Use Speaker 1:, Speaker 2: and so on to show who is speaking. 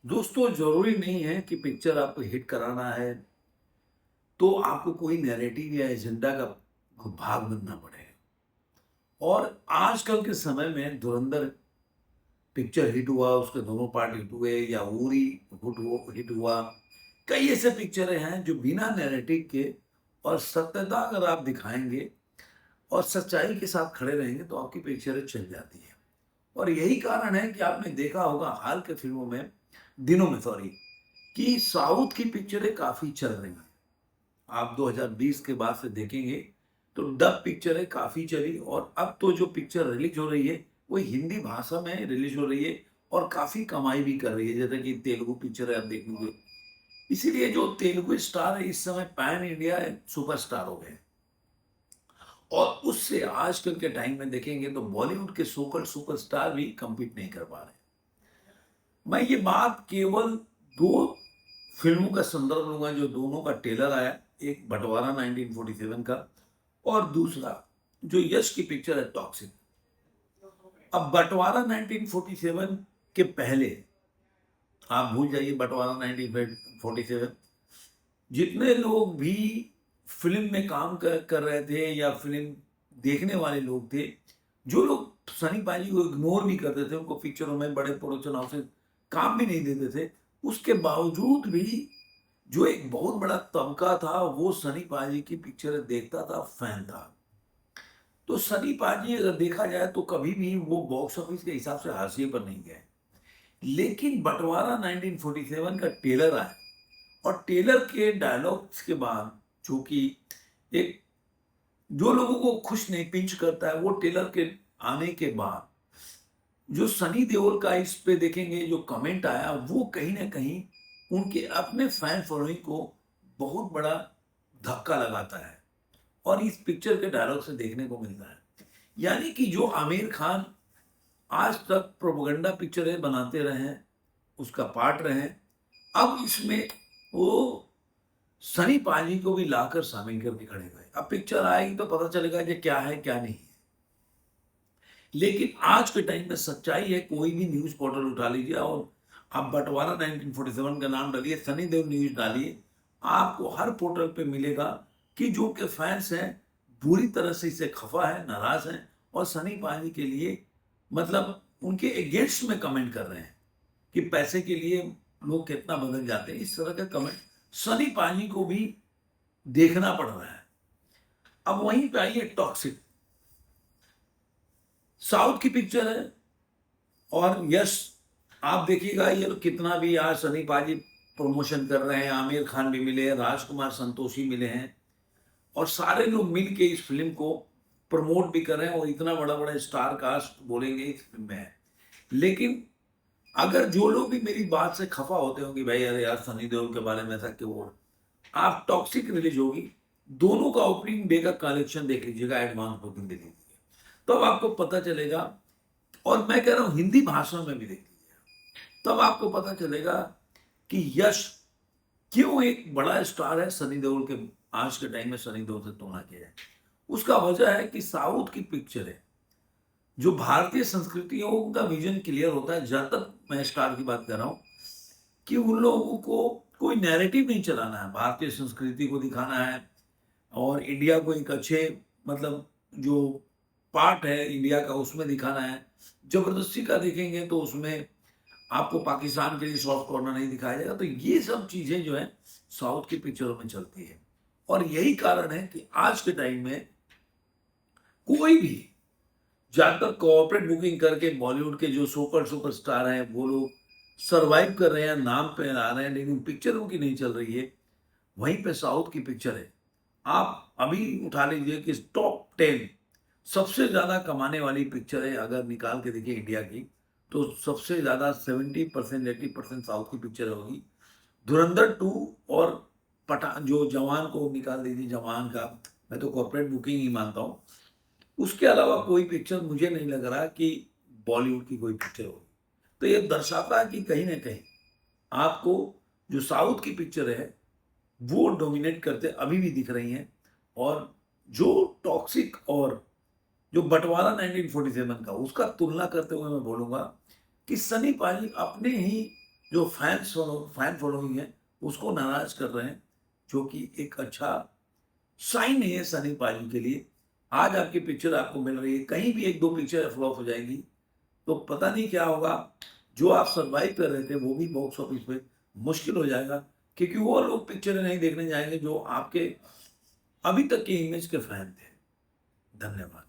Speaker 1: दोस्तों जरूरी नहीं है कि पिक्चर आपको हिट कराना है तो आपको कोई नैरेटिव या एजेंडा का भाग बनना पड़े। और आजकल के समय में धुरंधर पिक्चर हिट हुआ, उसके दोनों पार्ट हिट हुए, या उरी हिट हुआ। कई ऐसे पिक्चरें हैं जो बिना नैरेटिव के और सत्यता अगर आप दिखाएंगे और सच्चाई के साथ खड़े रहेंगे तो आपकी पिक्चरें चल जाती हैं। और यही कारण है कि आपने देखा होगा हाल के फिल्मों में, दिनों में सॉरी, कि साउथ की पिक्चरें काफी चल रही हैं। आप 2020 के बाद से देखेंगे तो डब पिक्चरें काफी चली, और अब तो जो पिक्चर रिलीज हो रही है वो हिंदी भाषा में रिलीज हो रही है और काफी कमाई भी कर रही है, जैसे कि तेलुगु पिक्चर है आप देखेंगे। इसीलिए जो तेलुगु स्टार है इस समय पैन इंडिया सुपरस्टार हो गए। और उससे आजकल के टाइम में देखेंगे तो बॉलीवुड के सोकल सुपरस्टार भी compete नहीं कर पा रहे। मैं ये बात केवल दो फिल्मों का संदर्भ लूंगा जो दोनों का ट्रेलर आया, एक बंटवारा 1947 का और दूसरा जो यश की पिक्चर है टॉक्सिक। अब बंटवारा 1947 के पहले आप भूल जाइए बंटवारा 1947। जितने लोग भी फिल्म में काम कर रहे थे या फिल्म देखने वाले लोग थे, जो लोग सनी पाजी को इग्नोर भी करते थे, उनको पिक्चरों में बड़े प्रोडक्शन हाउसेस काम भी नहीं देते थे, उसके बावजूद भी जो एक बहुत बड़ा तबका था वो सनी पाजी की पिक्चर देखता था, फैन था। तो सनी पाजी अगर देखा जाए तो कभी भी वो बॉक्स ऑफिस के हिसाब से हाशिए पर नहीं गए। लेकिन बंटवारा 1947 का ट्रेलर आया और ट्रेलर के डायलॉग्स के बाद, जो कि एक जो लोगों को खुश नहीं पिंच करता है, वो ट्रेलर के आने के बाद जो सनी देओल का इस पे देखेंगे जो कमेंट आया, वो कहीं ना कहीं उनके अपने फैन फॉलोइंग को बहुत बड़ा धक्का लगाता है और इस पिक्चर के डायलॉग से देखने को मिलता है। यानी कि जो आमिर खान आज तक प्रोपेगेंडा पिक्चरें बनाते रहे हैं, उसका पार्ट रहे हैं, अब इसमें वो सनी पाजी को भी लाकर शामिल करके खड़े हुए। अब पिक्चर आएगी तो पता चलेगा कि क्या है क्या नहीं है। लेकिन आज के टाइम में सच्चाई है, कोई भी न्यूज पोर्टल उठा लीजिए और आप बंटवारा 1947 का नाम डालिए, सनी देओल न्यूज डालिए, आपको हर पोर्टल पे मिलेगा कि जो के फैंस हैं बुरी तरह से इससे खफा है, नाराज हैं और सनी पाजी के लिए मतलब उनके अगेंस्ट में कमेंट कर रहे हैं कि पैसे के लिए लोग कितना बदल जाते हैं। इस तरह का कमेंट सनी पाजी को भी देखना पड़ रहा है। अब वहीं पे आइए टॉक्सिक, साउथ की पिक्चर है और यश, आप देखिएगा ये लोग कितना भी आज सनी पाजी प्रमोशन कर रहे हैं, आमिर खान भी मिले हैं, राजकुमार संतोषी मिले हैं और सारे लोग मिल के इस फिल्म को प्रमोट भी कर रहे हैं और इतना बड़ा बड़ा स्टार कास्ट बोलेंगे इस फिल्म में है। लेकिन अगर जो लोग भी मेरी बात से खफा होते हो कि भाई अरे यार सनी देओल के बारे में ऐसा क्यों बोल, आप टॉक्सिक रिलीज होगी, दोनों का ओपनिंग डे का कलेक्शन देख लीजिएगा, एडवांस बुकिंग दे लीजिएगा, तब आपको पता चलेगा। और मैं कह रहा हूं हिंदी भाषा में भी देख लीजिएगा, तब आपको पता चलेगा कि यश क्यों एक बड़ा स्टार है सनी देओल के। आज के टाइम में सनी देओल से तुलना किया है, उसका वजह है कि साउथ की पिक्चर है जो भारतीय संस्कृतियों का विजन क्लियर होता है। जहां तक मैं स्टार की बात कर रहा हूं कि उन लोगों को कोई नैरेटिव नहीं चलाना है, भारतीय संस्कृति को दिखाना है और इंडिया को एक अच्छे मतलब जो पार्ट है इंडिया का उसमें दिखाना है। जबरदस्ती का देखेंगे तो उसमें आपको पाकिस्तान के लिए सॉफ्ट कॉर्नर नहीं दिखाया जाएगा। तो ये सब चीजें जो है साउथ की पिक्चरों में चलती है और यही कारण है कि आज के टाइम में कोई भी ज्यादातर कोऑपरेट बुकिंग करके बॉलीवुड के जो सुपरस्टार हैं वो लोग सरवाइव कर रहे हैं, नाम पे आ रहे हैं, लेकिन पिक्चरों की नहीं चल रही है। वहीं पे साउथ की पिक्चर है, आप अभी उठा लीजिए कि टॉप 10 सबसे ज्यादा कमाने वाली पिक्चर है, अगर निकाल के देखिए इंडिया की, तो सबसे ज्यादा 70% 80% साउथ की पिक्चर होगी। धुरंधर 2 और पठान, जो जवान को निकाल दीजिए, जवान का मैं तो कॉर्पोरेट बुकिंग ही मानता हूँ। उसके अलावा कोई पिक्चर मुझे नहीं लग रहा कि बॉलीवुड की कोई पिक्चर होगी। तो ये दर्शाता है कि कहीं ना कहीं आपको जो साउथ की पिक्चर है वो डोमिनेट करते अभी भी दिख रही हैं। और जो टॉक्सिक और जो बंटवारा 1947 का, उसका तुलना करते हुए मैं बोलूंगा कि सनी पाजी अपने ही जो फैन फॉलोइंग है उसको नाराज कर रहे हैं, जो कि एक अच्छा साइन है सनी पाजी के लिए। आज आपकी पिक्चर आपको मिल रही है, कहीं भी 1-2 पिक्चर फ्लॉप हो जाएगी, तो पता नहीं क्या होगा। जो आप सर्वाइव कर रहे थे वो भी बॉक्स ऑफिस पे मुश्किल हो जाएगा, क्योंकि वो लोग पिक्चरें नहीं देखने जाएंगे जो आपके अभी तक के इमेज के फैन थे। धन्यवाद।